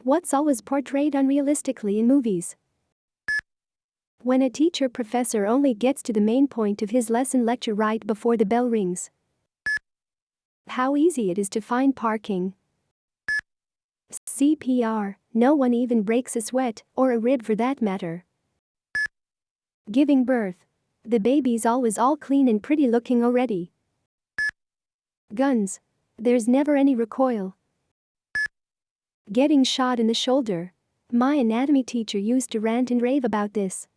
What's always portrayed unrealistically in movies? When a teacher professor only gets to the main point of his lesson lecture right before the bell rings. How easy it is to find parking. CPR, no one even breaks a sweat, or a rib for that matter. Giving birth. The baby's always all clean and pretty looking already. Guns. There's never any recoil. Getting shot in the shoulder. My anatomy teacher used to rant and rave about this.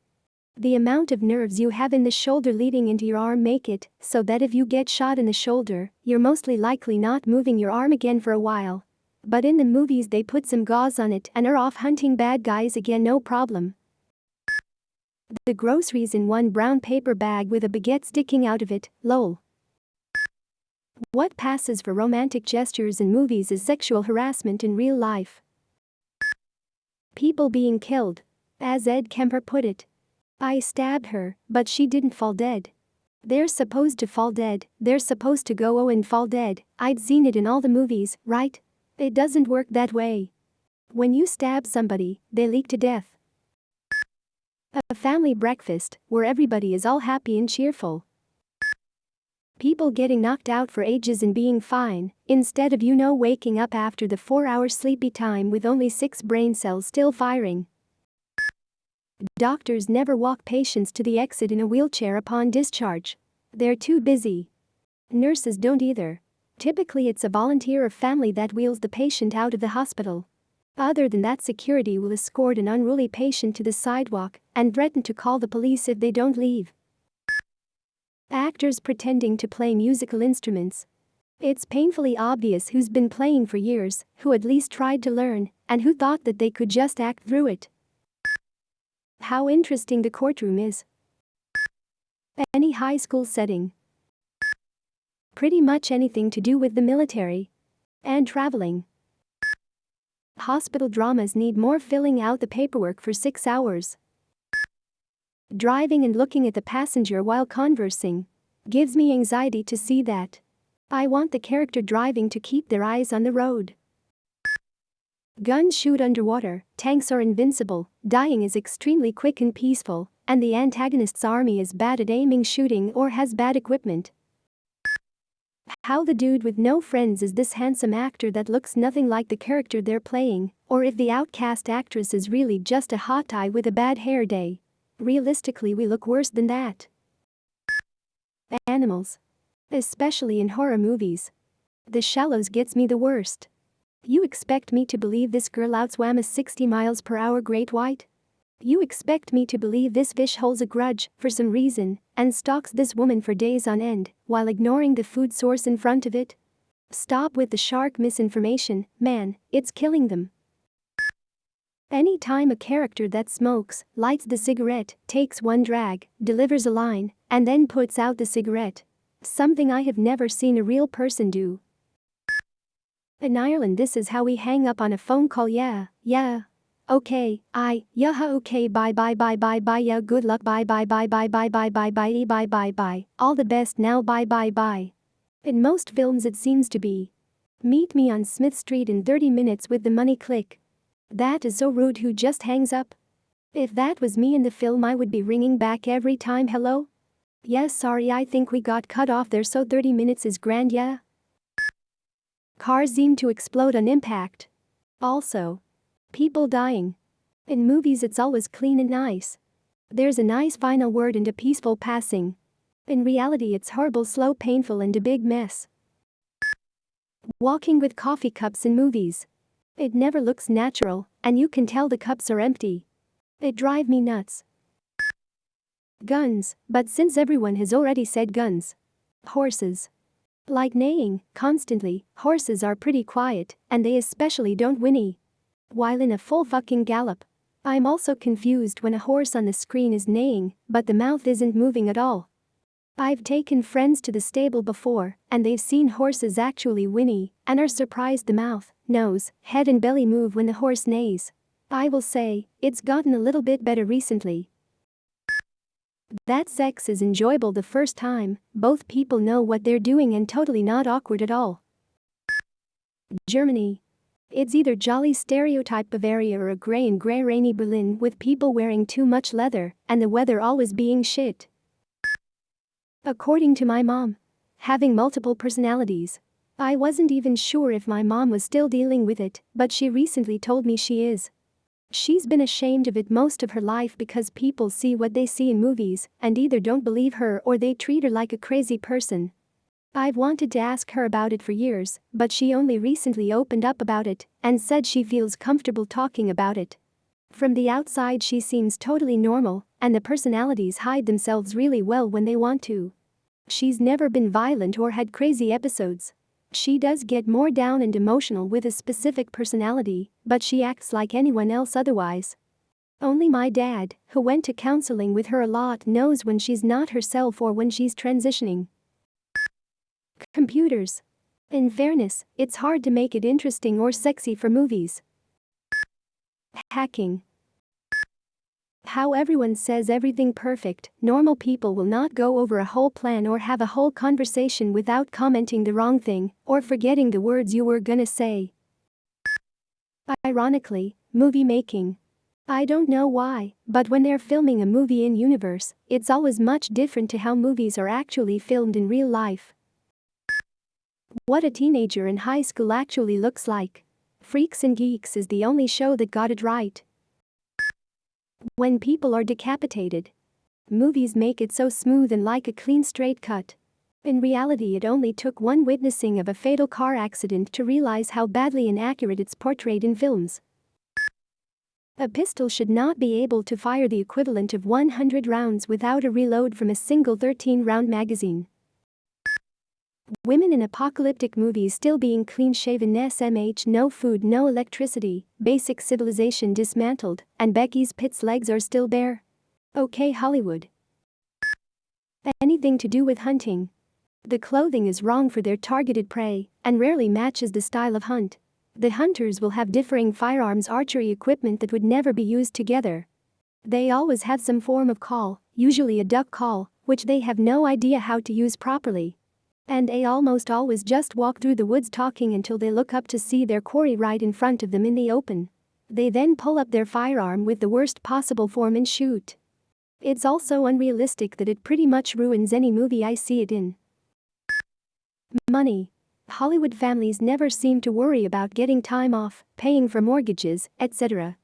The amount of nerves you have in the shoulder leading into your arm make it so that if you get shot in the shoulder, you're mostly likely not moving your arm again for a while. But in the movies they put some gauze on it and are off hunting bad guys again, no problem. The groceries in one brown paper bag with a baguette sticking out of it, lol. What passes for romantic gestures in movies is sexual harassment in real life. People being killed. As Ed Kemper put it. I stabbed her, but she didn't fall dead. They're supposed to fall dead, they're supposed to go and fall dead. I'd seen it in all the movies, right? It doesn't work that way. When you stab somebody, they leak to death. A family breakfast, where everybody is all happy and cheerful. People getting knocked out for ages and being fine, instead of waking up after the 4-hour sleepy time with only 6 brain cells still firing. Doctors never walk patients to the exit in a wheelchair upon discharge. They're too busy. Nurses don't either. Typically it's a volunteer or family that wheels the patient out of the hospital. Other than that, security will escort an unruly patient to the sidewalk and threaten to call the police if they don't leave. Actors pretending to play musical instruments. It's painfully obvious who's been playing for years, who at least tried to learn, and who thought that they could just act through it. How interesting the courtroom is. Any high school setting. Pretty much anything to do with the military. And traveling. Hospital dramas need more filling out the paperwork for 6 hours. Driving and looking at the passenger while conversing. Gives me anxiety to see that. I want the character driving to keep their eyes on the road. Guns shoot underwater, tanks are invincible, dying is extremely quick and peaceful, and the antagonist's army is bad at aiming, shooting, or has bad equipment. How the dude with no friends is this handsome actor that looks nothing like the character they're playing, or if the outcast actress is really just a hot eye with a bad hair day. Realistically, we look worse than that. Animals. Especially in horror movies. The Shallows gets me the worst. You expect me to believe this girl outswam a 60 miles per hour great white? You expect me to believe this fish holds a grudge, for some reason, and stalks this woman for days on end, while ignoring the food source in front of it? Stop with the shark misinformation, man, it's killing them. Any time a character that smokes, lights the cigarette, takes one drag, delivers a line, and then puts out the cigarette. Something I have never seen a real person do. In Ireland, this is how we hang up on a phone call. Yeah, okay, okay, bye, yeah, good luck, bye, bye, all the best now, bye. In most films it seems to be. Meet me on Smith Street in 30 minutes with the money, click. That is so rude. Who just hangs up? If that was me in the film, I would be ringing back every time. Hello? Yes, sorry, I think we got cut off there, so 30 minutes is grand, yeah? Cars seem to explode on impact. Also, people dying. In movies it's always clean and nice. There's a nice final word and a peaceful passing. In reality it's horrible, slow, painful, and a big mess. Walking with coffee cups in movies. It never looks natural, and you can tell the cups are empty. It drives me nuts. Guns, but since everyone has already said guns. Horses. Like neighing, constantly, horses are pretty quiet, and they especially don't whinny. While in a full fucking gallop. I'm also confused when a horse on the screen is neighing, but the mouth isn't moving at all. I've taken friends to the stable before, and they've seen horses actually whinny, and are surprised the mouth, nose, head and belly move when the horse neighs. I will say, it's gotten a little bit better recently. That sex is enjoyable the first time, both people know what they're doing and totally not awkward at all. Germany. It's either jolly stereotype Bavaria or a grey and grey rainy Berlin with people wearing too much leather and the weather always being shit. According to my mom, having multiple personalities. I wasn't even sure if my mom was still dealing with it, but she recently told me she is. She's been ashamed of it most of her life because people see what they see in movies and either don't believe her or they treat her like a crazy person. I've wanted to ask her about it for years, but she only recently opened up about it and said she feels comfortable talking about it. From the outside she seems totally normal, and the personalities hide themselves really well when they want to. She's never been violent or had crazy episodes. She does get more down and emotional with a specific personality, but she acts like anyone else otherwise. Only my dad, who went to counseling with her a lot, knows when she's not herself or when she's transitioning. Computers. In fairness, it's hard to make it interesting or sexy for movies. Hacking. How everyone says everything perfect, normal people will not go over a whole plan or have a whole conversation without commenting the wrong thing or forgetting the words you were gonna say. Ironically, movie making. I don't know why, but when they're filming a movie in universe, it's always much different to how movies are actually filmed in real life. What a teenager in high school actually looks like. Freaks and Geeks is the only show that got it right. When people are decapitated. Movies make it so smooth and like a clean straight cut. In reality, it only took one witnessing of a fatal car accident to realize how badly inaccurate it's portrayed in films. A pistol should not be able to fire the equivalent of 100 rounds without a reload from a single 13-round magazine. Women in apocalyptic movies still being clean-shaven, SMH, no food, no electricity, basic civilization dismantled, and Becky's Pitt's legs are still bare. Okay, Hollywood. Anything to do with hunting. The clothing is wrong for their targeted prey and rarely matches the style of hunt. The hunters will have differing firearms, archery equipment that would never be used together. They always have some form of call, usually a duck call, which they have no idea how to use properly. And they almost always just walk through the woods talking until they look up to see their quarry right in front of them in the open. They then pull up their firearm with the worst possible form and shoot. It's also unrealistic that it pretty much ruins any movie I see it in. Money. Hollywood families never seem to worry about getting time off, paying for mortgages, etc.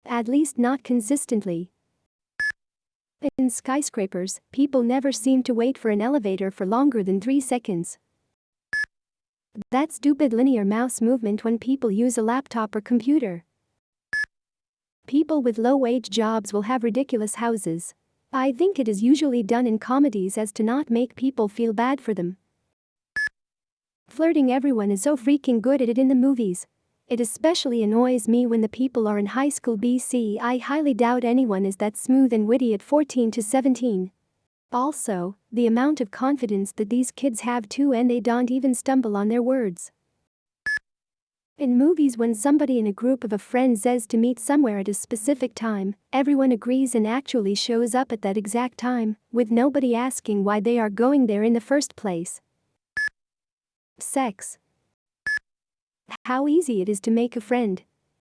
At least not consistently. In skyscrapers, people never seem to wait for an elevator for longer than 3 seconds. That stupid linear mouse movement when people use a laptop or computer. People with low-wage jobs will have ridiculous houses. I think it is usually done in comedies as to not make people feel bad for them. Flirting, everyone is so freaking good at it in the movies. It especially annoys me when the people are in high school BC. I highly doubt anyone is that smooth and witty at 14 to 17. Also, the amount of confidence that these kids have too, and they don't even stumble on their words. In movies, when somebody in a group of a friend says to meet somewhere at a specific time, everyone agrees and actually shows up at that exact time, with nobody asking why they are going there in the first place. Sex. How easy it is to make a friend.